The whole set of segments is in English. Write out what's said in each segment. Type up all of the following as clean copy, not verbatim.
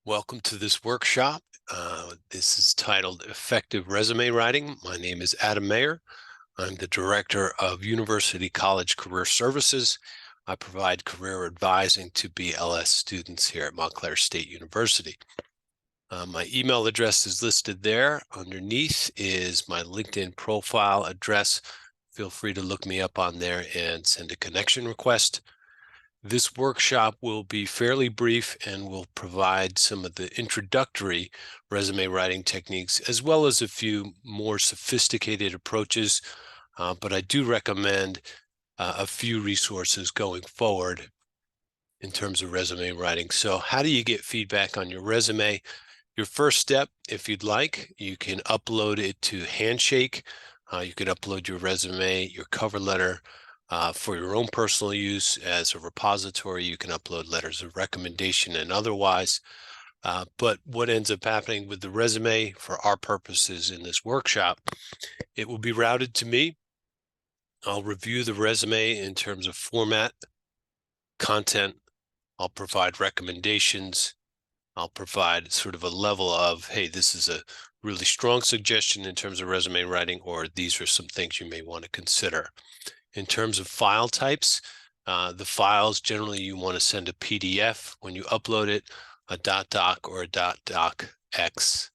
Welcome to this workshop. This is titled Effective Resume Writing. My name is Adam Mayer. I'm the Director of University College Career Services. I provide career advising to BLS students here at Montclair State University. My email address is listed there. Underneath is my LinkedIn profile address. Feel free to look me up on there and send a connection request. This workshop will be fairly brief and will provide some of the introductory resume writing techniques, as well as a few more sophisticated approaches. But I do recommend a few resources going forward in terms of resume writing. So how do you get feedback on your resume? Your first step, if you'd like, you can upload it to Handshake. You can upload your resume, your cover letter, for your own personal use as a repository. You can upload letters of recommendation and otherwise. But what ends up happening with the resume for our purposes in this workshop, it will be routed to me. I'll review the resume in terms of format, content. I'll provide recommendations. I'll provide sort of a level of, hey, this is a really strong suggestion in terms of resume writing, or these are some things you may want to consider. In terms of file types, the files generally you want to send a PDF when you upload it, a .doc or a .docx.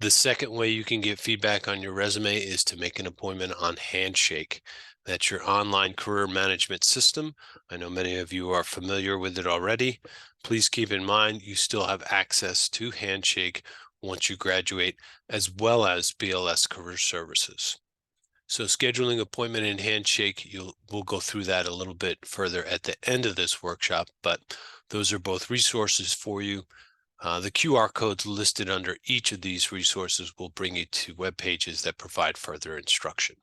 The second way you can get feedback on your resume is to make an appointment on Handshake. That's your online career management system. I know many of you are familiar with it already. Please keep in mind you still have access to Handshake once you graduate, as well as BLS Career Services. So scheduling appointment in Handshake, we'll go through that a little bit further at the end of this workshop, but those are both resources for you. The QR codes listed under each of these resources will bring you to web pages that provide further instruction.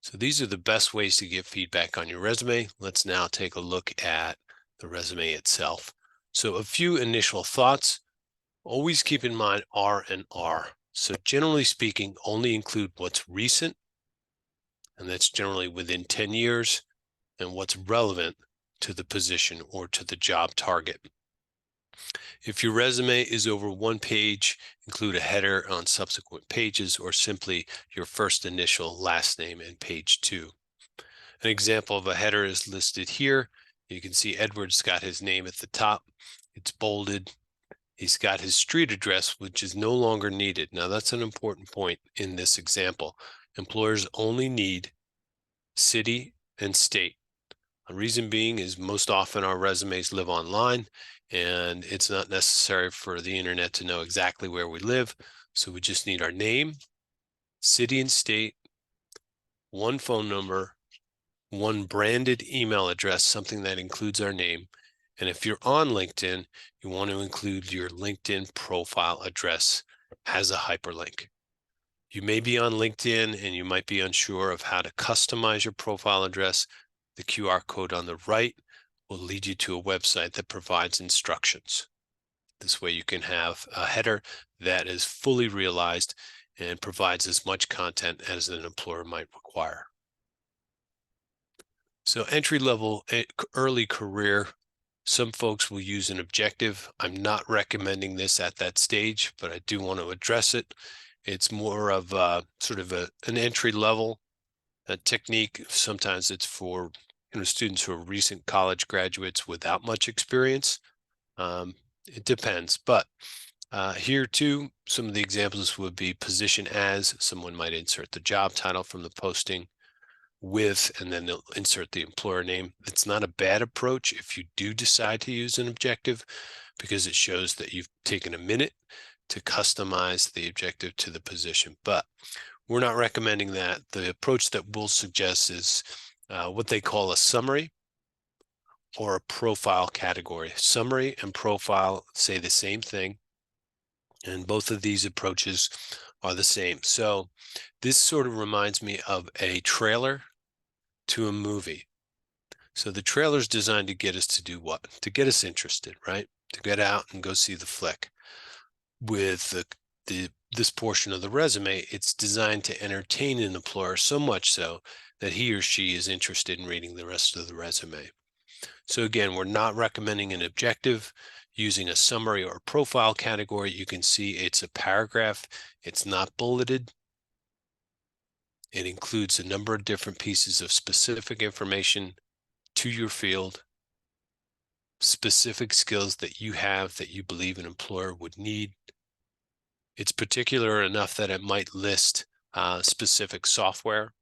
So these are the best ways to get feedback on your resume. Let's now take a look at the resume itself. So a few initial thoughts. Always keep in mind R and R. So generally speaking, only include what's recent, and that's generally within 10 years, and what's relevant to the position or to the job target. If your resume is over one page, include a header on subsequent pages, or simply your first initial, last name, and page 2. An example of a header is listed here. You can see Edward's got his name at the top. It's bolded. He's got his street address, which is no longer needed. Now, that's an important point in this example. Employers only need city and state. The reason being is most often our resumes live online, and it's not necessary for the internet to know exactly where we live. So we just need our name, city and state, one phone number, one branded email address, something that includes our name. And if you're on LinkedIn, you want to include your LinkedIn profile address as a hyperlink. You may be on LinkedIn and you might be unsure of how to customize your profile address. The QR code on the right will lead you to a website that provides instructions. This way you can have a header that is fully realized and provides as much content as an employer might require. So entry-level early career, some folks will use an objective. I'm not recommending this at that stage, but I do want to address it. It's more of sort of an entry-level technique. Sometimes it's for students who are recent college graduates without much experience. It depends, but here too, some of the examples would be position as. Someone might insert the job title from the posting, with, and then they'll insert the employer name. It's not a bad approach if you do decide to use an objective, because it shows that you've taken a minute to customize the objective to the position. But we're not recommending that. The approach that we'll suggest is what they call a summary or a profile category. Summary and profile say the same thing, and both of these approaches are the same. So this sort of reminds me of a trailer to a movie. So the trailer is designed to get us to do what? To get us interested, right? To get out and go see the flick. With this portion of the resume, it's designed to entertain an employer so much so that he or she is interested in reading the rest of the resume. So again, we're not recommending an objective. Using a summary or profile category, you can see it's a paragraph. It's not bulleted. It includes a number of different pieces of specific information to your field, specific skills that you have that you believe an employer would need. It's particular enough that it might list specific software.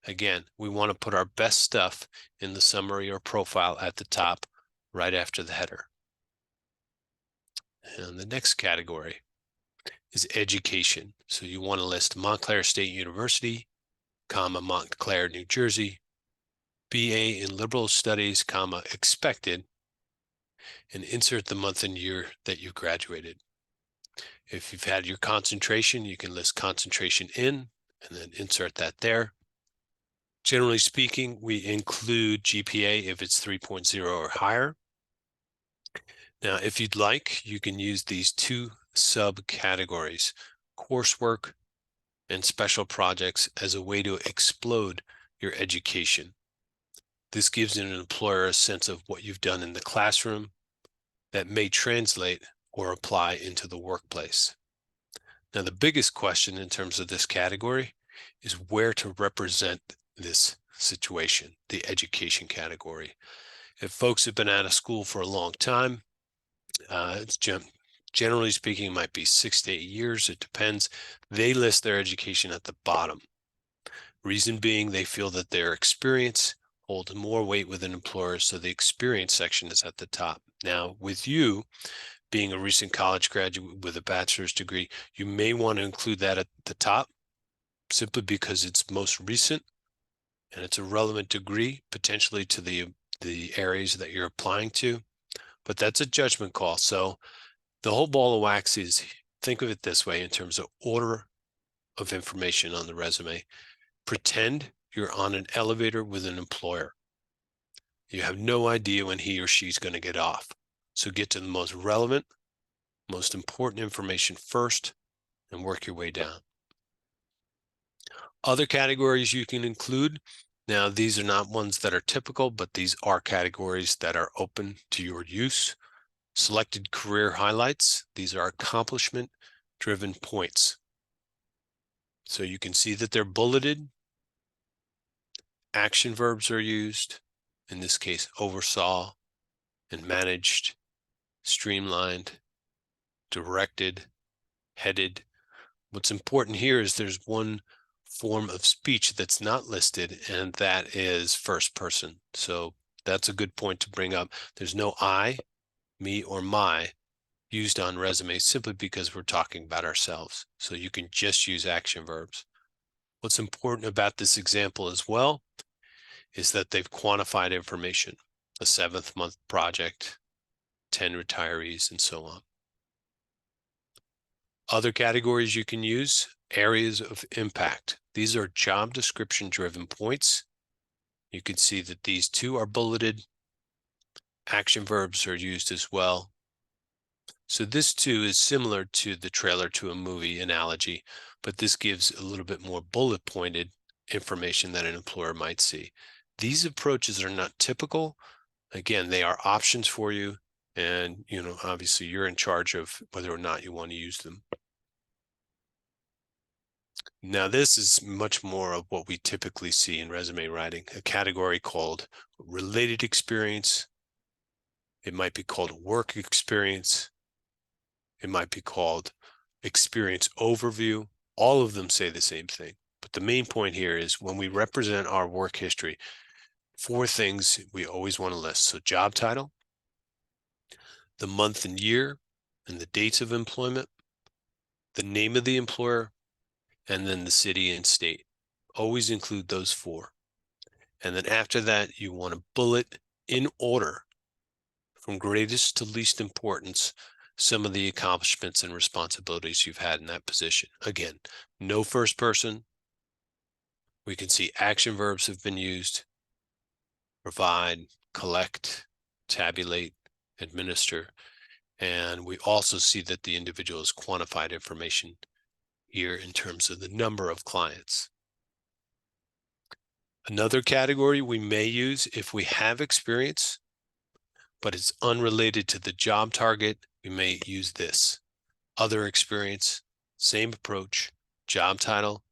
Again, we want to put our best stuff in the summary or profile at the top, right after the header. And the next category is education. So you want to list Montclair State University, Montclair, New Jersey, BA in Liberal Studies, expected, and insert the month and year that you graduated. If you've had your concentration, you can list concentration in, and then insert that there. Generally speaking, we include GPA if it's 3.0 or higher. Now, if you'd like, you can use these two subcategories, coursework and special projects, as a way to explode your education. This gives an employer a sense of what you've done in the classroom that may translate or apply into the workplace. Now, the biggest question in terms of this category is where to represent this situation, the education category. If folks have been out of school for a long time, it's generally speaking, might be 6 to 8 years. It depends. They list their education at the bottom. Reason being, they feel that their experience holds more weight with an employer, so the experience section is at the top. Now, with you being a recent college graduate with a bachelor's degree, you may want to include that at the top, simply because it's most recent and it's a relevant degree potentially to the areas that you're applying to. But that's a judgment call. So the whole ball of wax is, think of it this way in terms of order of information on the resume. Pretend you're on an elevator with an employer. You have no idea when he or she's going to get off. So get to the most relevant, most important information first and work your way down. Other categories you can include. Now, these are not ones that are typical, but these are categories that are open to your use. Selected career highlights. These are accomplishment-driven points. So you can see that they're bulleted. Action verbs are used. In this case, oversaw and managed, streamlined, directed, headed. What's important here is there's one form of speech that's not listed, and that is first person. So that's a good point to bring up. There's no I, me, or my used on resumes, simply because we're talking about ourselves. So you can just use action verbs. What's important about this example as well is that they've quantified information, a 7th month project, 10 retirees, and so on. Other categories you can use, areas of impact. These are job description driven points. You can see that these two are bulleted. Action verbs are used as well. So this too is similar to the trailer to a movie analogy, but this gives a little bit more bullet pointed information that an employer might see. These approaches are not typical. Again, they are options for you. And, obviously you're in charge of whether or not you want to use them. Now, this is much more of what we typically see in resume writing, a category called related experience. It might be called work experience. It might be called experience overview. All of them say the same thing. But the main point here is when we represent our work history, 4 things we always want to list. So job title, the month and year, and the dates of employment, the name of the employer, and then the city and state. Always include those 4. And then after that, you want to bullet in order from greatest to least importance some of the accomplishments and responsibilities you've had in that position. Again, no first person. We can see action verbs have been used: provide, collect, tabulate, administer. And we also see that the individual has quantified information here in terms of the number of clients. Another category we may use if we have experience, but it's unrelated to the job target, we may use this. Other experience, same approach, job title,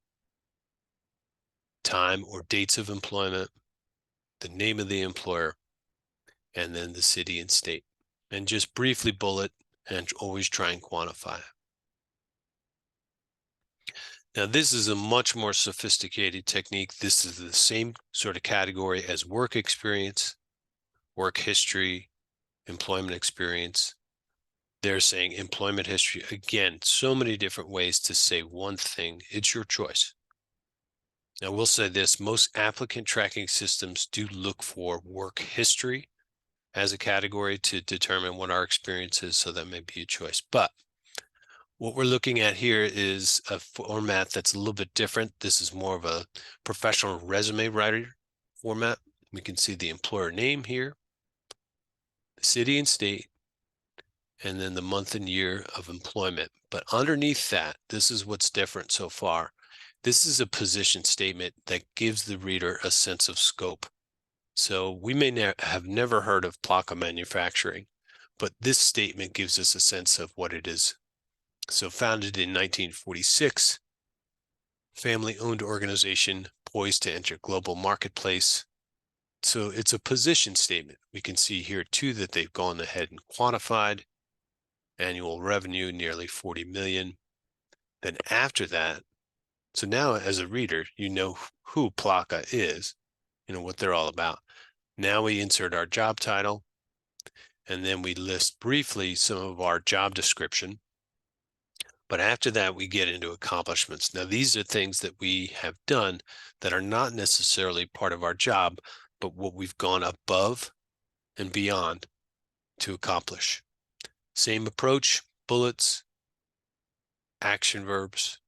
time or dates of employment, the name of the employer, and then the city and state. And just briefly bullet and always try and quantify. Now, this is a much more sophisticated technique. This is the same sort of category as work experience, work history, employment experience. They're saying employment history. Again, so many different ways to say one thing. It's your choice. Now, we'll say this, most applicant tracking systems do look for work history as a category to determine what our experience is, so that may be a choice. But what we're looking at here is a format that's a little bit different. This is more of a professional resume writer format. We can see the employer name here, the city and state, and then the month and year of employment. But underneath that, this is what's different so far. This is a position statement that gives the reader a sense of scope. So we may have never heard of Plaka Manufacturing, but this statement gives us a sense of what it is. So founded in 1946, family-owned organization poised to enter global marketplace. So it's a position statement. We can see here too that they've gone ahead and quantified annual revenue, nearly 40 million. Then after that, so now as a reader, you know who Plaka is, you know what they're all about. Now we insert our job title, and then we list briefly some of our job description. But after that, we get into accomplishments. Now, these are things that we have done that are not necessarily part of our job, but what we've gone above and beyond to accomplish. Same approach, bullets, action verbs,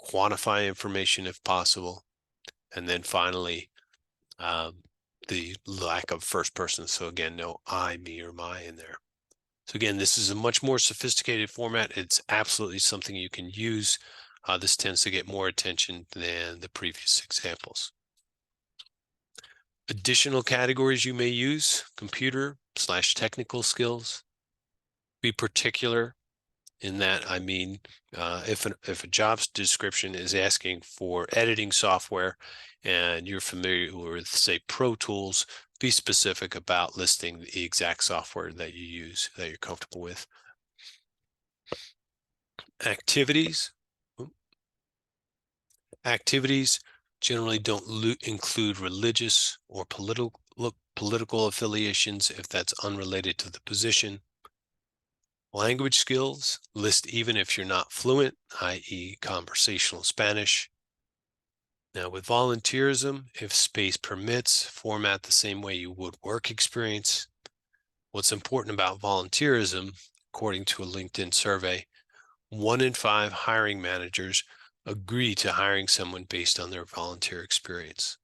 quantify information if possible, and then finally, the lack of first person. So again, no I, me, or my in there. So again, this is a much more sophisticated format. It's absolutely something you can use. This tends to get more attention than the previous examples. Additional categories you may use: computer/technical skills. Be particular in that, I mean, if a job description is asking for editing software and you're familiar with, say, Pro Tools, be specific about listing the exact software that you use, that you're comfortable with. Activities. Activities generally don't include religious or political affiliations if that's unrelated to the position. Language skills, list even if you're not fluent, i.e. conversational Spanish. Now with volunteerism, if space permits, format the same way you would work experience. What's important about volunteerism, according to a LinkedIn survey, 1 in 5 hiring managers agree to hiring someone based on their volunteer experience.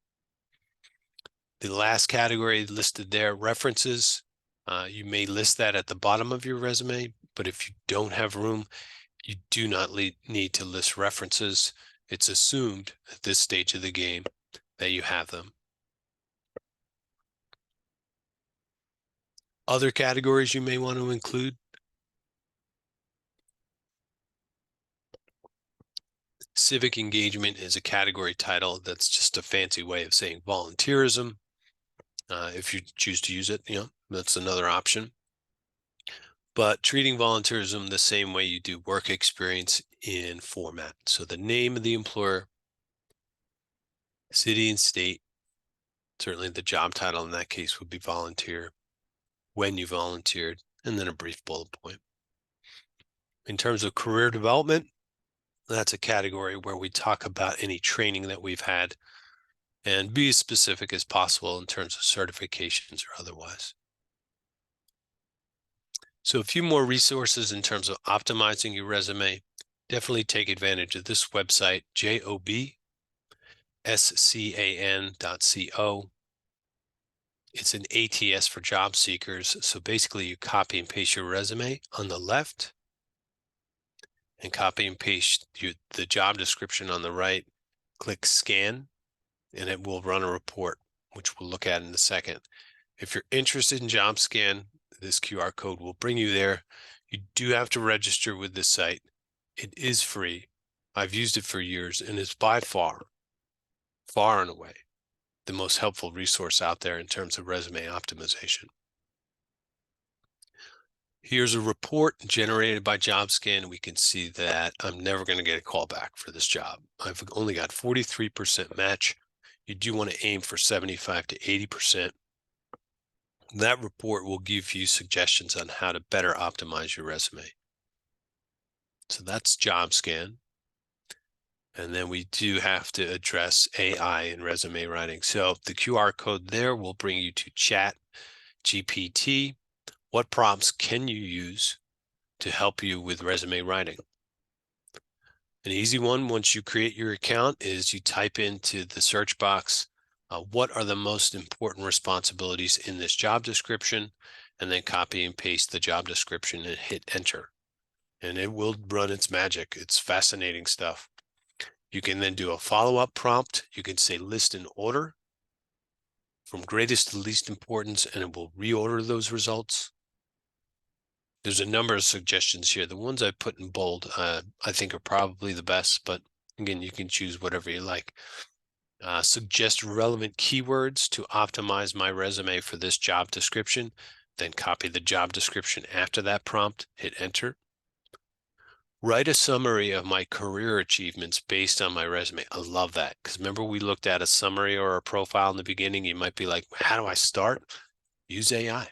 The last category listed there, references. You may list that at the bottom of your resume, but if you don't have room, you do not need to list references. It's assumed at this stage of the game that you have them. Other categories you may want to include: civic engagement is a category title that's just a fancy way of saying volunteerism. If you choose to use it, that's another option. But treating volunteerism the same way you do work experience in format. So the name of the employer, city and state, certainly the job title in that case would be volunteer, when you volunteered, and then a brief bullet point. In terms of career development, that's a category where we talk about any training that we've had and be as specific as possible in terms of certifications or otherwise. So a few more resources in terms of optimizing your resume. Definitely take advantage of this website, jobscan.co. It's an ATS for job seekers. So basically you copy and paste your resume on the left and copy and paste the job description on the right. Click scan and it will run a report, which we'll look at in a second. If you're interested in JobScan, this QR code will bring you there. You do have to register with this site. It is free. I've used it for years, and it's by far and away, the most helpful resource out there in terms of resume optimization. Here's a report generated by JobScan. We can see that I'm never going to get a call back for this job. I've only got 43% match. You do want to aim for 75 to 80%. That report will give you suggestions on how to better optimize your resume. So that's JobScan. And then we do have to address AI in resume writing. So the QR code there will bring you to Chat GPT. What prompts can you use to help you with resume writing? An easy one, once you create your account, is you type into the search box, what are the most important responsibilities in this job description, and then copy and paste the job description and hit enter. And it will run its magic. It's fascinating stuff. You can then do a follow-up prompt. You can say list in order from greatest to least importance, and it will reorder those results. There's a number of suggestions here. The ones I put in bold, I think are probably the best, but again, you can choose whatever you like. Suggest relevant keywords to optimize my resume for this job description, then copy the job description after that prompt, hit enter. Write a summary of my career achievements based on my resume. I love that, because remember we looked at a summary or a profile in the beginning. You might be like, how do I start? Use AI,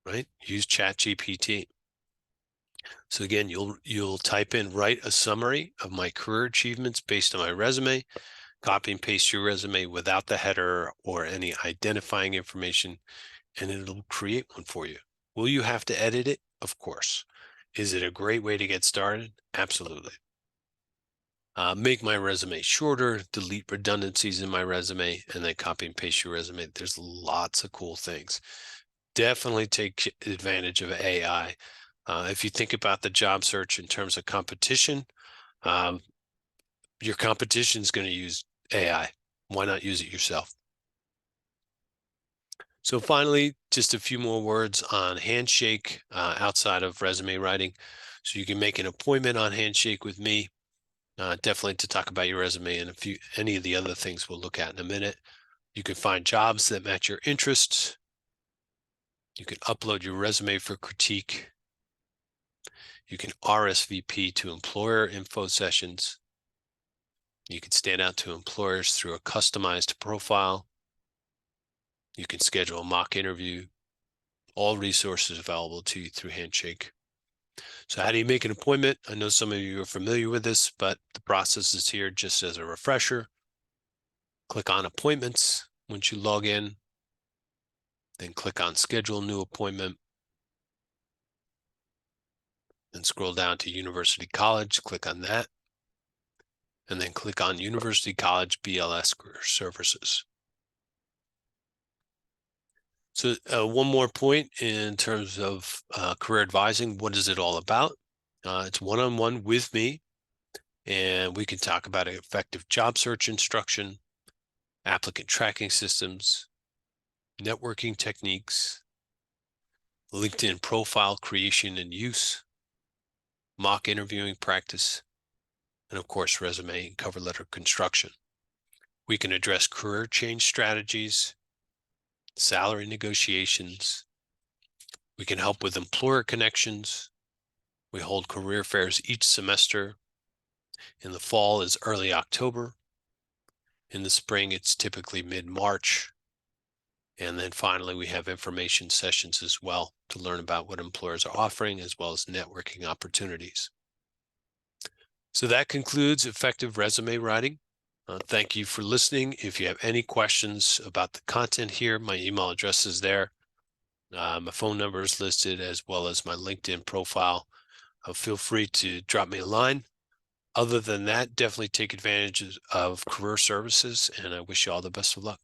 right? Use ChatGPT. So again, you'll type in, write a summary of my career achievements based on my resume, copy and paste your resume without the header or any identifying information, and it'll create one for you. Will you have to edit it? Of course. Is it a great way to get started? Absolutely. Make my resume shorter, delete redundancies in my resume, and then copy and paste your resume. There's lots of cool things. Definitely take advantage of AI. If you think about the job search in terms of competition, your competition is going to use AI. Why not use it yourself? So finally, just a few more words on Handshake outside of resume writing. So you can make an appointment on Handshake with me, definitely to talk about your resume and any of the other things we'll look at in a minute. You can find jobs that match your interests. You can upload your resume for critique. You can RSVP to employer info sessions. You can stand out to employers through a customized profile. You can schedule a mock interview. All resources available to you through Handshake. So how do you make an appointment? I know some of you are familiar with this, but the process is here just as a refresher. Click on appointments once you log in, then click on schedule new appointment, then scroll down to University College, click on that, and then click on University College BLS Career Services. So one more point in terms of career advising. What is it all about? It's one-on-one with me, and we can talk about effective job search instruction, applicant tracking systems, networking techniques, LinkedIn profile creation and use, mock interviewing practice, and of course, resume and cover letter construction. We can address career change strategies, salary negotiations. We can help with employer connections. We hold career fairs each semester. In the fall is early October. In the spring, it's typically mid-March. And then finally, we have information sessions as well to learn about what employers are offering, as well as networking opportunities. So that concludes effective resume writing. Thank you for listening. If you have any questions about the content here, my email address is there. My phone number is listed, as well as my LinkedIn profile. Feel free to drop me a line. Other than that, definitely take advantage of career services, and I wish you all the best of luck.